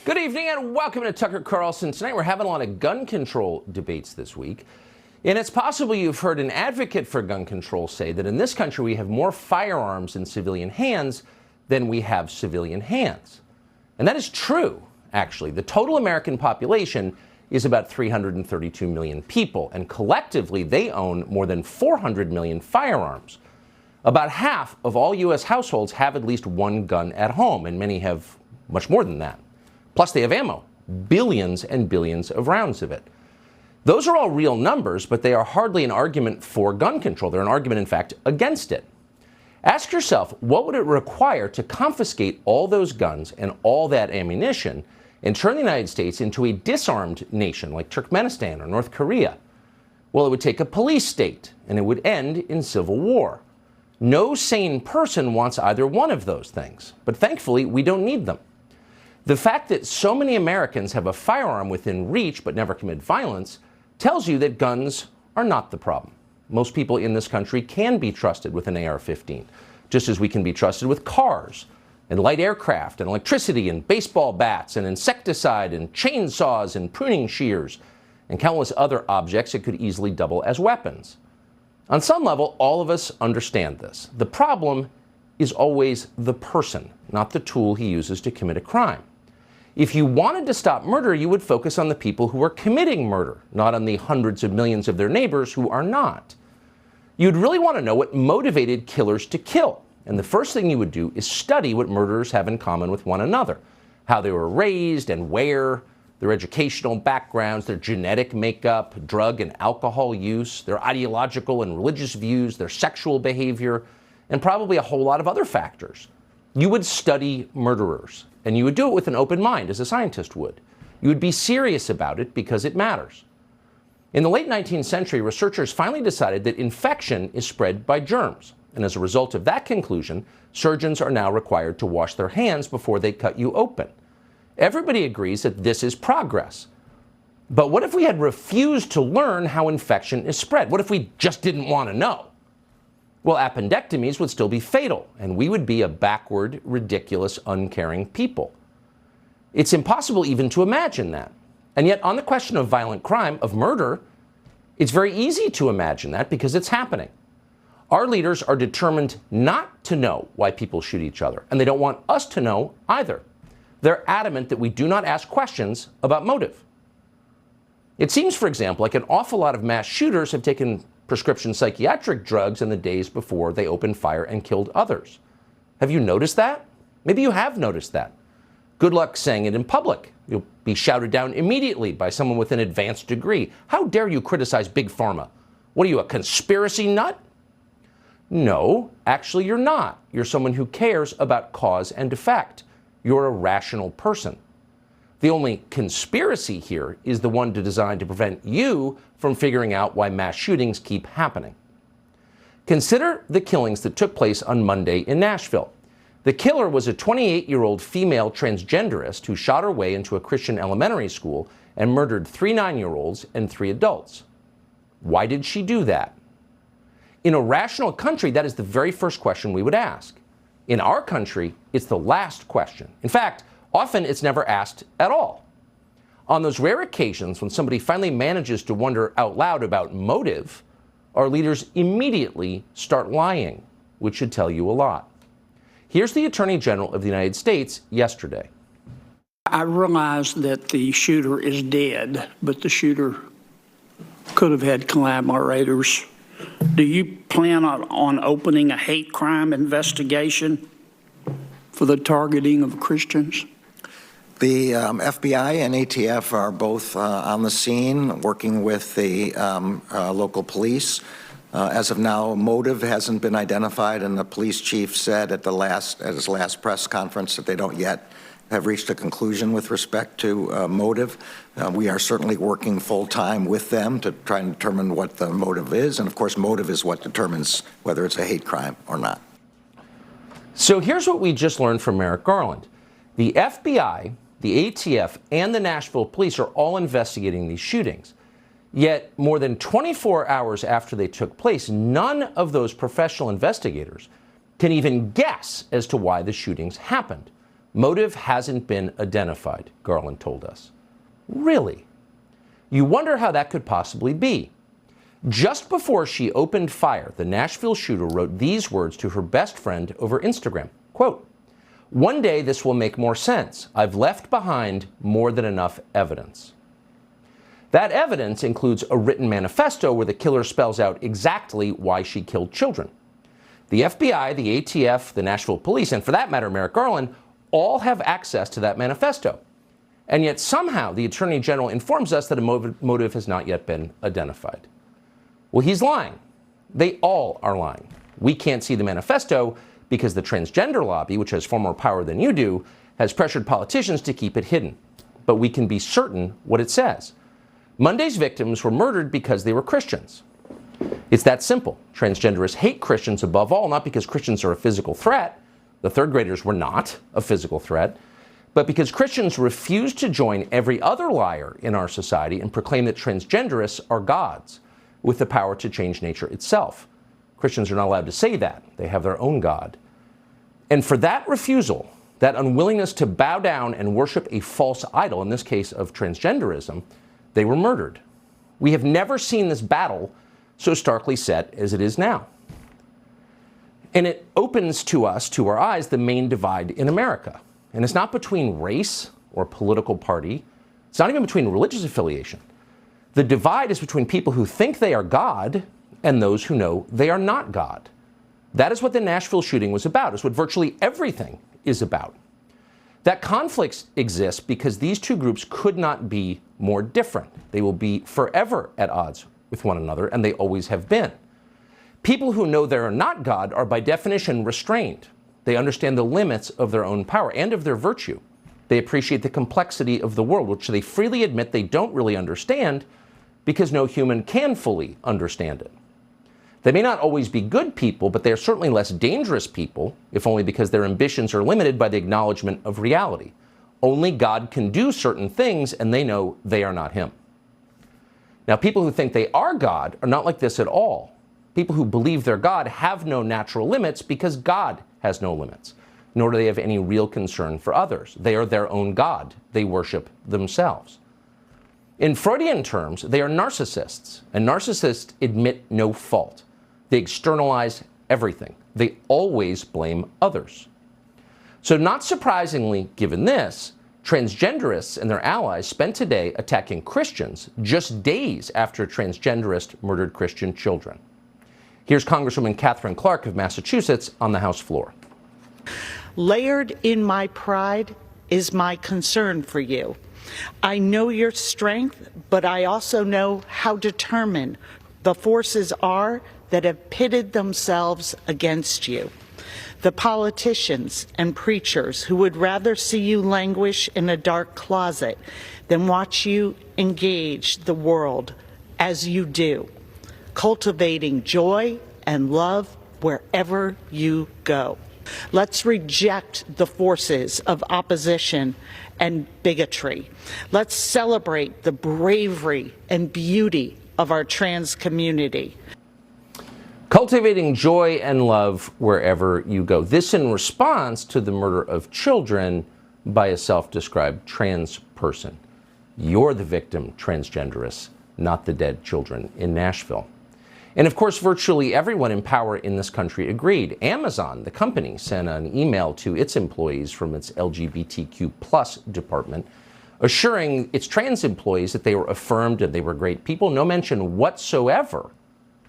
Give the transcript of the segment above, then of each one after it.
Good evening and welcome to Tucker Carlson Tonight. We're having a lot of gun control debates this week. And it's possible you've heard an advocate for gun control say that in this country we have more firearms in civilian hands than we have civilian hands. And that is true, actually. The total American population is about 332 million people, and collectively they own more than 400 million firearms. About half of all U.S. households have at least one gun at home, and many have much more than that. Plus they have ammo, billions and billions of rounds of it. Those are all real numbers, but they are hardly an argument for gun control. They're an argument, in fact, against it. Ask yourself, what would it require to confiscate all those guns and all that ammunition and turn the United States into a disarmed nation like Turkmenistan or North Korea? Well, it would take a police state, and it would end in civil war. No sane person wants either one of those things, but thankfully, we don't need them. The fact that so many Americans have a firearm within reach but never commit violence tells you that guns are not the problem. Most people in this country can be trusted with an AR-15, just as we can be trusted with cars and light aircraft and electricity and baseball bats and insecticide and chainsaws and pruning shears and countless other objects that could easily double as weapons. On some level, all of us understand this. The problem is always the person, not the tool he uses to commit a crime. If you wanted to stop murder, you would focus on the people who are committing murder, not on the hundreds of millions of their neighbors who are not. You'd really want to know what motivated killers to kill. And the first thing you would do is study what murderers have in common with one another, how they were raised and where, their educational backgrounds, their genetic makeup, drug and alcohol use, their ideological and religious views, their sexual behavior, and probably a whole lot of other factors. You would study murderers, and you would do it with an open mind, as a scientist would. You would be serious about it because it matters. In the late 19th century, researchers finally decided that infection is spread by germs. And as a result of that conclusion, surgeons are now required to wash their hands before they cut you open. Everybody agrees that this is progress. But what if we had refused to learn how infection is spread? What if we just didn't want to know? Well, appendectomies would still be fatal, and we would be a backward, ridiculous, uncaring people. It's impossible even to imagine that. And yet, on the question of violent crime, of murder, it's very easy to imagine that because it's happening. Our leaders are determined not to know why people shoot each other, and they don't want us to know either. They're adamant that we do not ask questions about motive. It seems, for example, like an awful lot of mass shooters have taken prescription psychiatric drugs in the days before they opened fire and killed others. Have you noticed that? Maybe you have noticed that. Good luck saying it in public. You'll be shouted down immediately by someone with an advanced degree. How dare you criticize Big Pharma? What are you, a conspiracy nut? No, actually you're not. You're someone who cares about cause and effect. You're a rational person. The only conspiracy here is the one designed to prevent you from figuring out why mass shootings keep happening. Consider the killings that took place on Monday in Nashville. The killer was a 28-year-old female transgenderist who shot her way into a Christian elementary school and murdered 3 9-year-olds and 3 adults. Why did she do that? In a rational country, that is the very first question we would ask. In our country, it's the last question. In fact, often it's never asked at all. On those rare occasions when somebody finally manages to wonder out loud about motive, our leaders immediately start lying, which should tell you a lot. Here's the Attorney General of the United States yesterday. I realize that the shooter is dead, but the shooter could have had collaborators. Do you plan on opening a hate crime investigation for the targeting of Christians? The FBI and ATF are both on the scene working with the local police. As of now, motive hasn't been identified, and the police chief said at his last press conference that they don't yet have reached a conclusion with respect to motive. We are certainly working full-time with them to try and determine what the motive is, and of course motive is what determines whether it's a hate crime or not. So here's what we just learned from Merrick Garland. The FBI, the ATF, and the Nashville police are all investigating these shootings. Yet more than 24 hours after they took place, none of those professional investigators can even guess as to why the shootings happened. Motive hasn't been identified, Garland told us. Really? You wonder how that could possibly be. Just before she opened fire, the Nashville shooter wrote these words to her best friend over Instagram, quote, "One day this will make more sense. I've left behind more than enough evidence." That evidence includes a written manifesto where the killer spells out exactly why she killed children. The FBI, the ATF, the Nashville police, and for that matter, Merrick Garland, all have access to that manifesto. And yet somehow the Attorney General informs us that a motive has not yet been identified. Well, he's lying. They all are lying. We can't see the manifesto because the transgender lobby, which has far more power than you do, has pressured politicians to keep it hidden. But we can be certain what it says. Monday's victims were murdered because they were Christians. It's that simple. Transgenderists hate Christians above all, not because Christians are a physical threat. The third graders were not a physical threat, but because Christians refuse to join every other liar in our society and proclaim that transgenderists are gods with the power to change nature itself. Christians are not allowed to say that. They have their own God. And for that refusal, that unwillingness to bow down and worship a false idol, in this case of transgenderism, they were murdered. We have never seen this battle so starkly set as it is now. And it opens to us, to our eyes, the main divide in America. And it's not between race or political party. It's not even between religious affiliation. The divide is between people who think they are God and those who know they are not God. That is what the Nashville shooting was about. It's what virtually everything is about. That conflict exists because these two groups could not be more different. They will be forever at odds with one another, and they always have been. People who know they are not God are by definition restrained. They understand the limits of their own power and of their virtue. They appreciate the complexity of the world, which they freely admit they don't really understand because no human can fully understand it. They may not always be good people, but they are certainly less dangerous people, if only because their ambitions are limited by the acknowledgement of reality. Only God can do certain things, and they know they are not Him. Now, people who think they are God are not like this at all. People who believe they're God have no natural limits because God has no limits, nor do they have any real concern for others. They are their own God. They worship themselves. In Freudian terms, they are narcissists, and narcissists admit no fault. They externalize everything. They always blame others. So not surprisingly, given this, transgenderists and their allies spent today attacking Christians just days after a transgenderist murdered Christian children. Here's Congresswoman Catherine Clark of Massachusetts on the House floor. Layered in my pride is my concern for you. I know your strength, but I also know how determined the forces are that have pitted themselves against you. The politicians and preachers who would rather see you languish in a dark closet than watch you engage the world as you do, cultivating joy and love wherever you go. Let's reject the forces of opposition and bigotry. Let's celebrate the bravery and beauty of our trans community. Cultivating joy and love wherever you go. This in response to the murder of children by a self-described trans person. You're the victim, transgenderists, not the dead children in Nashville. And of course, virtually everyone in power in this country agreed. Amazon, the company, sent an email to its employees from its LGBTQ plus department, assuring its trans employees that they were affirmed and they were great people. No mention whatsoever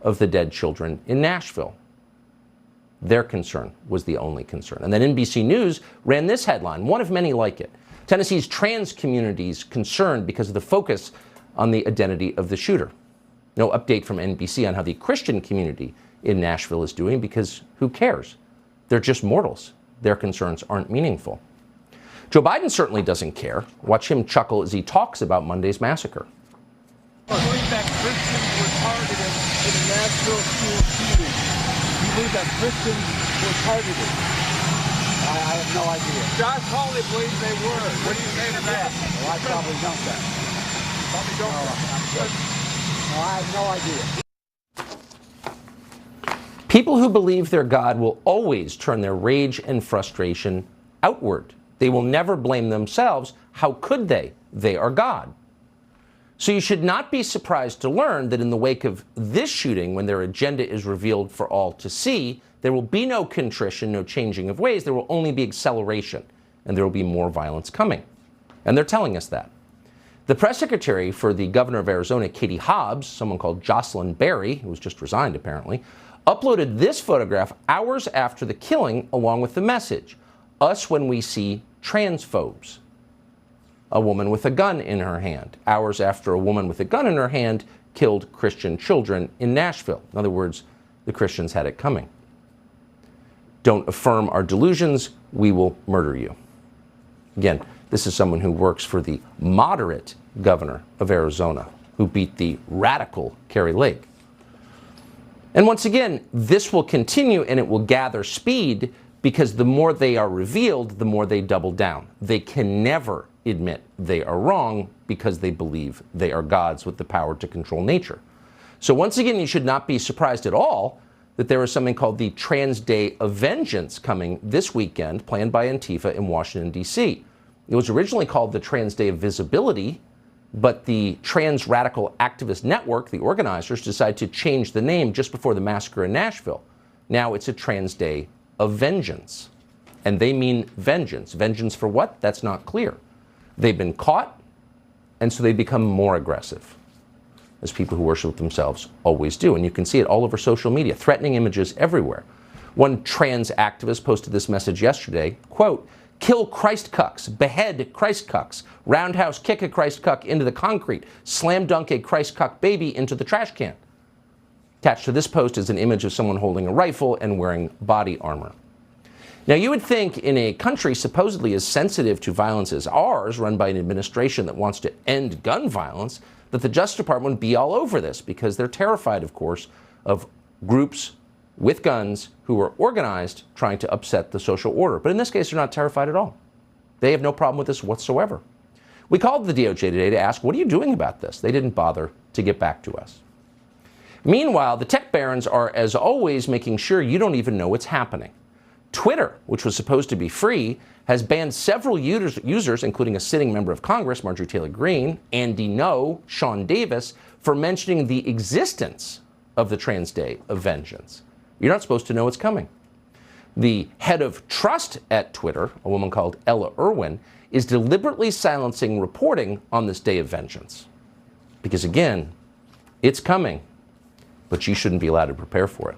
of the dead children in Nashville. Their concern was the only concern. And then NBC News ran this headline, one of many like it. Tennessee's trans community's concerned because of the focus on the identity of the shooter. No update from NBC on how the Christian community in Nashville is doing, because who cares? They're just mortals. Their concerns aren't meaningful. Joe Biden certainly doesn't care. Watch him chuckle as he talks about Monday's massacre. I believe that Christians were targeted in a Nashville school shooting. You believe that Christians were targeted? I have no idea. Josh Hawley believes they were. What do you say to that? Well, I probably don't that. Probably don't. No, I have no idea. People who believe they're God will always turn their rage and frustration outward. They will never blame themselves. How could they? They are God. So you should not be surprised to learn that in the wake of this shooting, when their agenda is revealed for all to see, there will be no contrition, no changing of ways. There will only be acceleration, and there will be more violence coming. And they're telling us that. The press secretary for the governor of Arizona, Katie Hobbs, someone called Jocelyn Berry, who was just resigned apparently, uploaded this photograph hours after the killing along with the message, "Us when we see transphobes." A woman with a gun in her hand, hours after a woman with a gun in her hand killed Christian children in Nashville. In other words, the Christians had it coming. Don't affirm our delusions, we will murder you. Again, this is someone who works for the moderate governor of Arizona, who beat the radical Kari Lake. And once again, this will continue and it will gather speed because the more they are revealed, the more they double down. They can never admit they are wrong because they believe they are gods with the power to control nature. So once again, you should not be surprised at all that there is something called the Trans Day of Vengeance coming this weekend, planned by Antifa in Washington, D.C. It was originally called the Trans Day of Visibility, but the Trans Radical Activist Network, the organizers, decided to change the name just before the massacre in Nashville. Now it's a Trans Day of Vengeance. And they mean vengeance. Vengeance for what? That's not clear. They've been caught, and so they become more aggressive, as people who worship themselves always do. And you can see it all over social media, threatening images everywhere. One trans activist posted this message yesterday, quote, "Kill Christ cucks, behead Christ cucks, roundhouse kick a Christ cuck into the concrete, slam dunk a Christ cuck baby into the trash can." Attached to this post is an image of someone holding a rifle and wearing body armor. Now, you would think in a country supposedly as sensitive to violence as ours, run by an administration that wants to end gun violence, that the Justice Department would be all over this because they're terrified, of course, of groups with guns who are organized trying to upset the social order. But in this case, they're not terrified at all. They have no problem with this whatsoever. We called the DOJ today to ask, what are you doing about this? They didn't bother to get back to us. Meanwhile, the tech barons are, as always, making sure you don't even know what's happening. Twitter, which was supposed to be free, has banned several users, including a sitting member of Congress, Marjorie Taylor Greene, Andy Ngo, Sean Davis, for mentioning the existence of the Trans Day of Vengeance. You're not supposed to know it's coming. The head of trust at Twitter, a woman called Ella Irwin, is deliberately silencing reporting on this day of vengeance. Because again, it's coming, but you shouldn't be allowed to prepare for it.